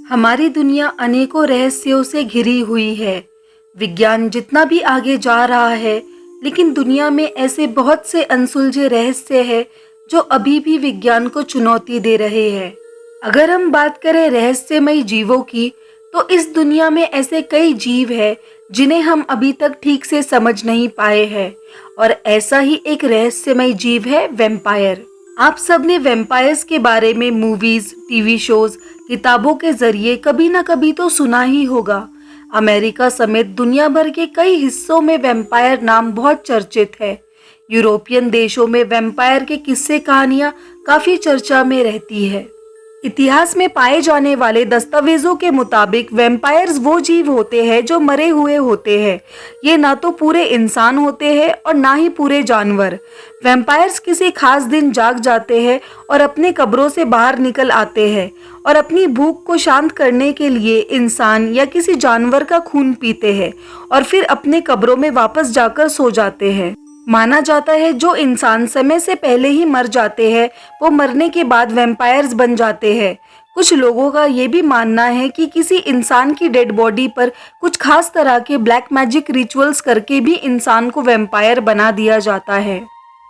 हमारी दुनिया अनेकों रहस्यों से घिरी हुई है। विज्ञान जितना भी आगे जा रहा है, लेकिन दुनिया में ऐसे बहुत से अनसुलझे रहस्य हैं जो अभी भी विज्ञान को चुनौती दे रहे हैं। अगर हम बात करें रहस्यमयी जीवों की, तो इस दुनिया में ऐसे कई जीव हैं जिन्हें हम अभी तक ठीक से समझ नहीं पाए हैं। और ऐसा ही एक रहस्यमयी जीव है वैम्पायर। आप सबने वैम्पायर्स के बारे में मूवीज, टीवी शोज, किताबों के जरिए कभी ना कभी तो सुना ही होगा। अमेरिका समेत दुनिया भर के कई हिस्सों में वैम्पायर नाम बहुत चर्चित है। यूरोपियन देशों में वैम्पायर के किस्से कहानियां काफी चर्चा में रहती है। इतिहास में पाए जाने वाले दस्तावेजों के मुताबिक वैम्पायर्स वो जीव होते हैं जो मरे हुए होते हैं। ये ना तो पूरे इंसान होते हैं और ना ही पूरे जानवर। वैम्पायर्स किसी खास दिन जाग जाते हैं और अपने कब्रों से बाहर निकल आते हैं और अपनी भूख को शांत करने के लिए इंसान या किसी जानवर का खून पीते हैं और फिर अपने कब्रों में वापस जाकर सो जाते हैं। माना जाता है जो इंसान समय से पहले ही मर जाते हैं, वो मरने के बाद वैम्पायर्स बन जाते हैं। कुछ लोगों का ये भी मानना है कि किसी इंसान की डेड बॉडी पर कुछ खास तरह के ब्लैक मैजिक रिचुअल्स करके भी इंसान को वैम्पायर बना दिया जाता है।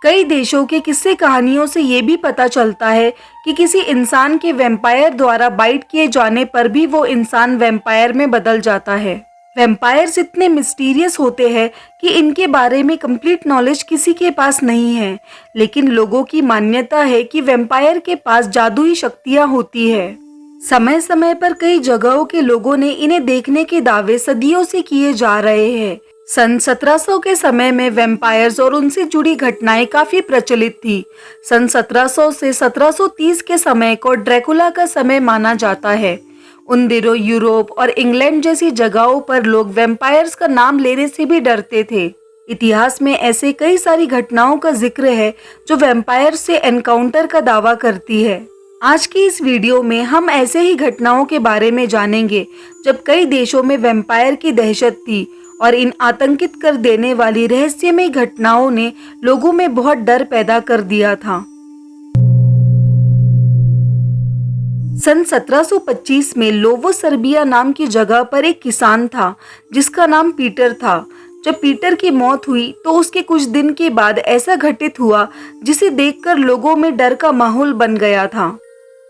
कई देशों के किस्से कहानियों से ये भी पता चलता है कि किसी इंसान के वैम्पायर द्वारा बाइट किए जाने पर भी वो इंसान वैम्पायर में बदल जाता है। वैम्पायर्स इतने मिस्टीरियस होते हैं कि इनके बारे में कंप्लीट नॉलेज किसी के पास नहीं है, लेकिन लोगों की मान्यता है कि वैम्पायर के पास जादुई शक्तियां होती है। समय समय पर कई जगहों के लोगों ने इन्हें देखने के दावे सदियों से किए जा रहे हैं। सन 1700 के समय में वैम्पायर्स और उनसे जुड़ी घटनाएं काफी प्रचलित थी। सन 1700 से 1730 के समय को ड्रैकुला का समय माना जाता है। उन दिनों यूरोप और इंग्लैंड जैसी जगहों पर लोग वैम्पायर्स का नाम लेने से भी डरते थे। इतिहास में ऐसे कई सारी घटनाओं का जिक्र है जो वैम्पायर्स से एनकाउंटर का दावा करती है। आज की इस वीडियो में हम ऐसे ही घटनाओं के बारे में जानेंगे जब कई देशों में वैम्पायर की दहशत थी और इन आतंकित कर देने वाली रहस्यमय घटनाओं ने लोगों में बहुत डर पैदा कर दिया था। सन 1725 में लोवो सर्बिया नाम की जगह पर एक किसान था जिसका नाम पीटर था। जब पीटर की मौत हुई तो उसके कुछ दिन के बाद ऐसा घटित हुआ जिसे देखकर लोगों में डर का माहौल बन गया था।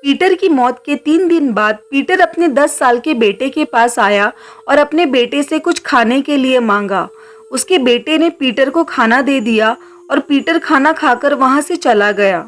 पीटर की मौत के 3 दिन बाद पीटर अपने 10 साल के बेटे के पास आया और अपने बेटे से कुछ खाने के लिए मांगा। उसके बेटे ने पीटर को खाना दे दिया और पीटर खाना खाकर वहां से चला गया।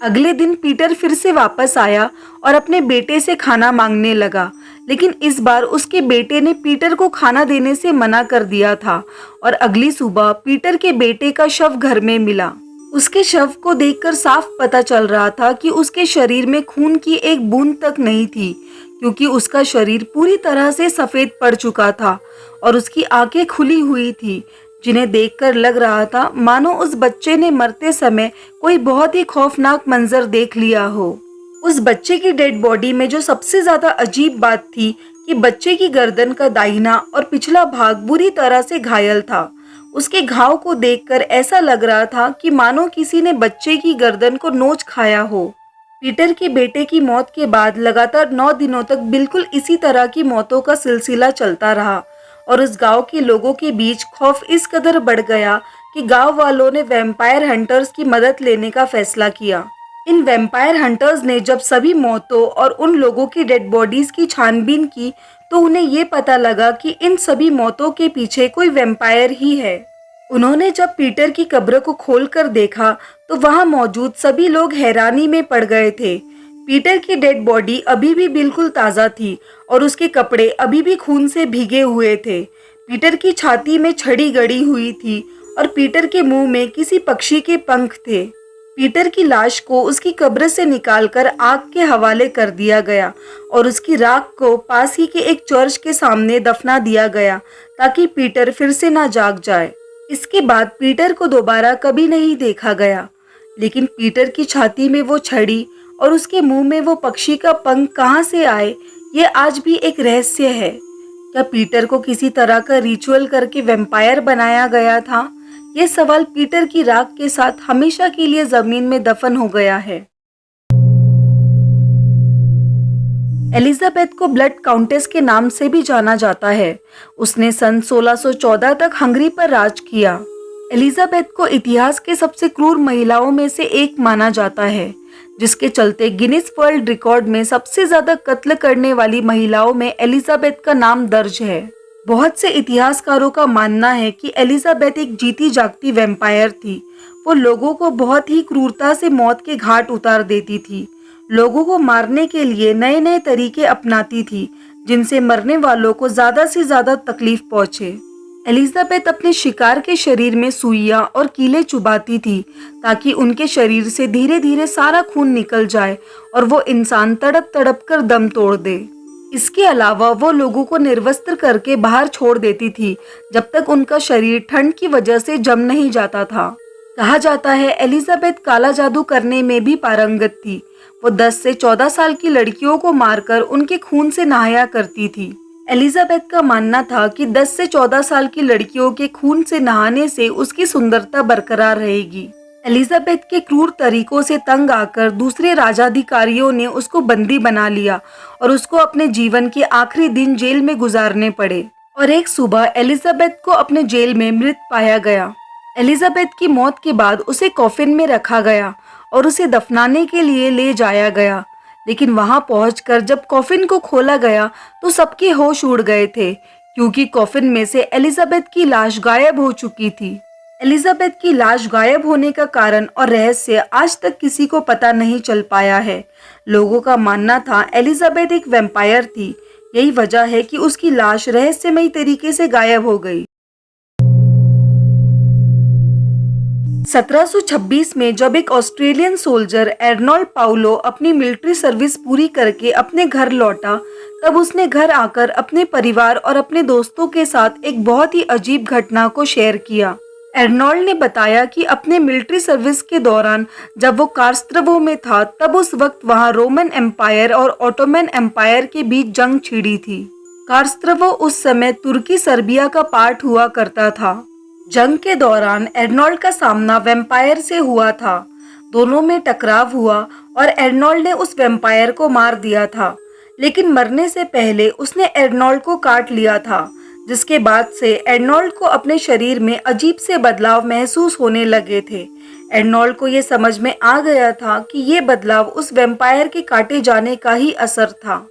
अगले दिन पीटर फिर से वापस आया और अपने बेटे से खाना मांगने लगा, लेकिन इस बार उसके बेटे ने पीटर को खाना देने से मना कर दिया था और अगली सुबह पीटर के बेटे का शव घर में मिला। उसके शव को देखकर साफ पता चल रहा था कि उसके शरीर में खून की एक बूंद तक नहीं थी, क्योंकि उसका शरीर पूरी तरह से सफेद पड़ चुका था और उसकी आंखें खुली हुई थी, जिन्हें देखकर लग रहा था मानो उस बच्चे ने मरते समय कोई बहुत ही खौफनाक मंजर देख लिया हो। उस बच्चे की डेड बॉडी में जो सबसे ज्यादा अजीब बात थी कि बच्चे की गर्दन का दाहिना और पिछला भाग बुरी तरह से घायल था। उसके घाव को देखकर ऐसा लग रहा था कि मानो किसी ने बच्चे की गर्दन को नोच खाया हो। पीटर के बेटे की मौत के बाद लगातार 9 दिनों तक बिल्कुल इसी तरह की मौतों का सिलसिला चलता रहा और उस गांव के लोगों के बीच खौफ इस कदर बढ़ गया कि गांव वालों ने वैम्पायर हंटर्स की मदद लेने का फैसला किया। इन वैम्पायर हंटर्स ने जब सभी मौतों और उन लोगों की डेड बॉडीज की छानबीन की तो उन्हें ये पता लगा कि इन सभी मौतों के पीछे कोई वैम्पायर ही है। उन्होंने जब पीटर की कब्र को खोलकर देखा तो वहां मौजूद सभी लोग हैरानी में पड़ गए थे। पीटर की डेड बॉडी अभी भी बिल्कुल ताज़ा थी और उसके कपड़े अभी भी खून से भीगे हुए थे। पीटर की छाती में छड़ी गड़ी हुई थी और पीटर के मुंह में किसी पक्षी के पंख थे। पीटर की लाश को उसकी कब्र से निकालकर आग के हवाले कर दिया गया और उसकी राख को पास ही के एक चर्च के सामने दफना दिया गया ताकि पीटर फिर से ना जाग जाए। इसके बाद पीटर को दोबारा कभी नहीं देखा गया, लेकिन पीटर की छाती में वो छड़ी और उसके मुंह में वो पक्षी का पंख कहां से आए, ये आज भी एक रहस्य है। क्या पीटर को किसी तरह का रिचुअल करके वैम्पायर बनाया गया था? ये सवाल पीटर की राख के साथ हमेशा के लिए जमीन में दफन हो गया है। एलिजाबेथ को ब्लड काउंटेस के नाम से भी जाना जाता है। उसने सन 1614 तक हंगरी पर राज किया। एलिजाबेथ को इतिहास के सबसे क्रूर महिलाओं में से एक माना जाता है, जिसके चलते गिनीज वर्ल्ड रिकॉर्ड में सबसे ज्यादा कत्ल करने वाली महिलाओं में एलिजाबेथ का नाम दर्ज है। बहुत से इतिहासकारों का मानना है कि एलिजाबेथ एक जीती जागती वैम्पायर थी। वो लोगों को बहुत ही क्रूरता से मौत के घाट उतार देती थी। लोगों को मारने के लिए नए नए तरीके अपनाती थी, जिनसे मरने वालों को ज्यादा से ज्यादा तकलीफ पहुंचे। एलिजाबेथ अपने शिकार के शरीर में सुइयां और कीले चुभाती थी, ताकि उनके शरीर से धीरे धीरे सारा खून निकल जाए और वो इंसान तड़प तड़प कर दम तोड़ दे। इसके अलावा वो लोगों को निर्वस्त्र करके बाहर छोड़ देती थी, जब तक उनका शरीर ठंड की वजह से जम नहीं जाता था। कहा जाता है एलिजाबेथ काला जादू करने में भी पारंगत थी। वो 10 से 14 साल की लड़कियों को मारकर उनके खून से नहाया करती थी। एलिजाबेथ का मानना था कि 10 से 14 साल की लड़कियों के खून से नहाने से उसकी सुंदरता बरकरार रहेगी। एलिजाबेथ के क्रूर तरीकों से तंग आकर दूसरे राजाधिकारियों ने उसको बंदी बना लिया और उसको अपने जीवन के आखिरी दिन जेल में गुजारने पड़े। और एक सुबह एलिजाबेथ को अपने जेल में मृत पाया गया। एलिजाबेथ की मौत के बाद उसे कॉफिन में रखा गया और उसे दफनाने के लिए ले जाया गया। लेकिन वहां पहुंचकर जब कॉफिन को खोला गया तो सबके होश उड़ गए थे, क्योंकि कॉफिन में से एलिजाबेथ की लाश गायब हो चुकी थी। एलिजाबेथ की लाश गायब होने का कारण और रहस्य आज तक किसी को पता नहीं चल पाया है। लोगों का मानना था एलिजाबेथ एक वैम्पायर थी। यही वजह है कि उसकी लाश रहस्यमयी तरीके से गायब हो गई। 1726 में जब एक ऑस्ट्रेलियन सोल्जर एर्नोल्ड पाउलो अपनी मिलिट्री सर्विस पूरी करके अपने घर लौटा, तब उसने घर आकर अपने परिवार और अपने दोस्तों के साथ एक बहुत ही अजीब घटना को शेयर किया। एर्नोल्ड ने बताया कि अपने मिलिट्री सर्विस के दौरान जब वो कार्स्तवो में था, तब उस वक्त वहां रोमन एम्पायर और ऑटोमन एम्पायर के बीच जंग छिड़ी थी। कार्स्तवो उस समय तुर्की सर्बिया का पार्ट हुआ करता था। जंग के दौरान एर्नोल्ड का सामना वैम्पायर से हुआ था। दोनों में टकराव हुआ और एर्नोल्ड ने उस वैम्पायर को मार दिया था, लेकिन मरने से पहले उसने एर्नोल्ड को काट लिया था, जिसके बाद से एर्नोल्ड को अपने शरीर में अजीब से बदलाव महसूस होने लगे थे। एर्नोल्ड को ये समझ में आ गया था कि ये बदलाव उस वैम्पायर के काटे जाने का ही असर था।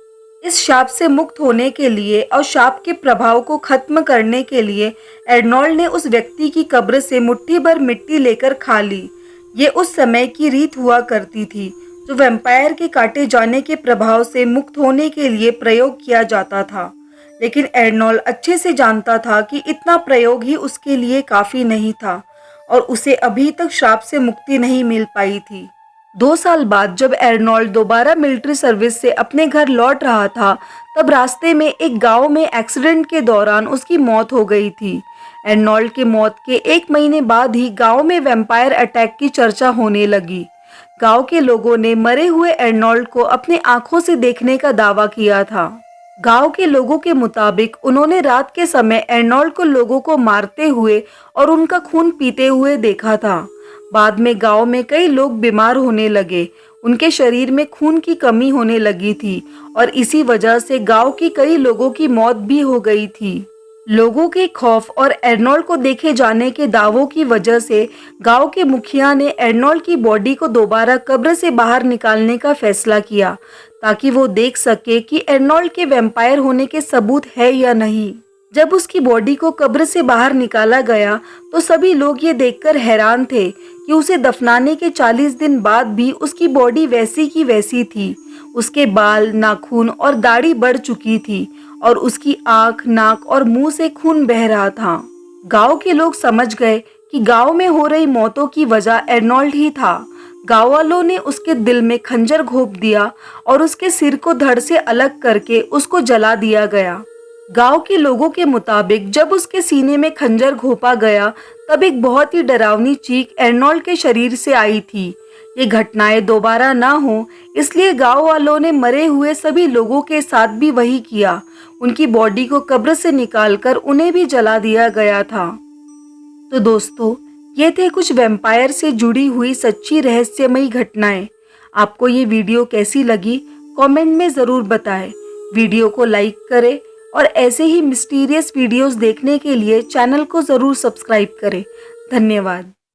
इस शाप से मुक्त होने के लिए और शाप के प्रभाव को खत्म करने के लिए एर्नोल्ड ने उस व्यक्ति की कब्र से मुट्ठी भर मिट्टी लेकर खा ली। ये उस समय की रीत हुआ करती थी, जो वैम्पायर के काटे जाने के प्रभाव से मुक्त होने के लिए प्रयोग किया जाता था। लेकिन एर्नोल्ड अच्छे से जानता था कि इतना प्रयोग ही उसके लिए काफी नहीं था और उसे अभी तक श्राप से मुक्ति नहीं मिल पाई थी। 2 साल बाद जब एर्नोल्ड दोबारा मिलिट्री सर्विस से अपने घर लौट रहा था, तब रास्ते में एक गांव में एक्सीडेंट के दौरान उसकी मौत हो गई थी। एर्नोल्ड के मौत के 1 महीने बाद ही गांव में वैम्पायर अटैक की चर्चा होने लगी। गांव के लोगों ने मरे हुए एर्नोल्ड को अपनी आंखों से देखने का दावा किया था। गांव के लोगों के मुताबिक उन्होंने रात के समय एर्नोल्ड को लोगों को मारते हुए और उनका खून पीते हुए देखा था। बाद में गांव में कई लोग बीमार होने लगे। उनके शरीर में खून की कमी होने लगी थी और इसी वजह से गांव की कई लोगों की मौत भी हो गई थी। लोगों के खौफ और एर्नोल्ड को देखे जाने के दावों की वजह से गांव के मुखिया ने एर्नोल्ड की बॉडी को दोबारा कब्र से बाहर निकालने का फैसला किया, ताकि वो देख सके कि एर्नोल्ड के वैम्पायर होने के सबूत है या नहीं। जब उसकी बॉडी को कब्र से बाहर निकाला गया तो सभी लोग ये देखकर हैरान थे कि उसे दफनाने के 40 दिन बाद भी उसकी बॉडी वैसी की वैसी थी। उसके बाल, नाखून और दाढ़ी बढ़ चुकी थी और उसकी आंख, नाक और मुंह से खून बह रहा था। गांव के लोग समझ गए कि गांव में हो रही मौतों की वजह एर्नोल्ड ही था। गांव वालों ने उसके दिल में खंजर घोंप दिया और उसके सिर को धड़ से अलग करके उसको जला दिया गया। गांव के लोगों के मुताबिक जब उसके सीने में खंजर घोंपा गया, तब एक बहुत ही डरावनी चीख एर्नोल्ड के शरीर से आई थी। ये घटनाएं दोबारा ना हो, इसलिए गांव वालों ने मरे हुए सभी लोगों के साथ भी वही किया। उनकी बॉडी को कब्र से निकालकर उन्हें भी जला दिया गया था। तो दोस्तों, ये थे कुछ वैम्पायर से जुड़ी हुई सच्ची रहस्यमयी घटनाएं। आपको ये वीडियो कैसी लगी कमेंट में ज़रूर बताएं। वीडियो को लाइक करें और ऐसे ही मिस्टीरियस वीडियोस देखने के लिए चैनल को ज़रूर सब्सक्राइब करें। धन्यवाद।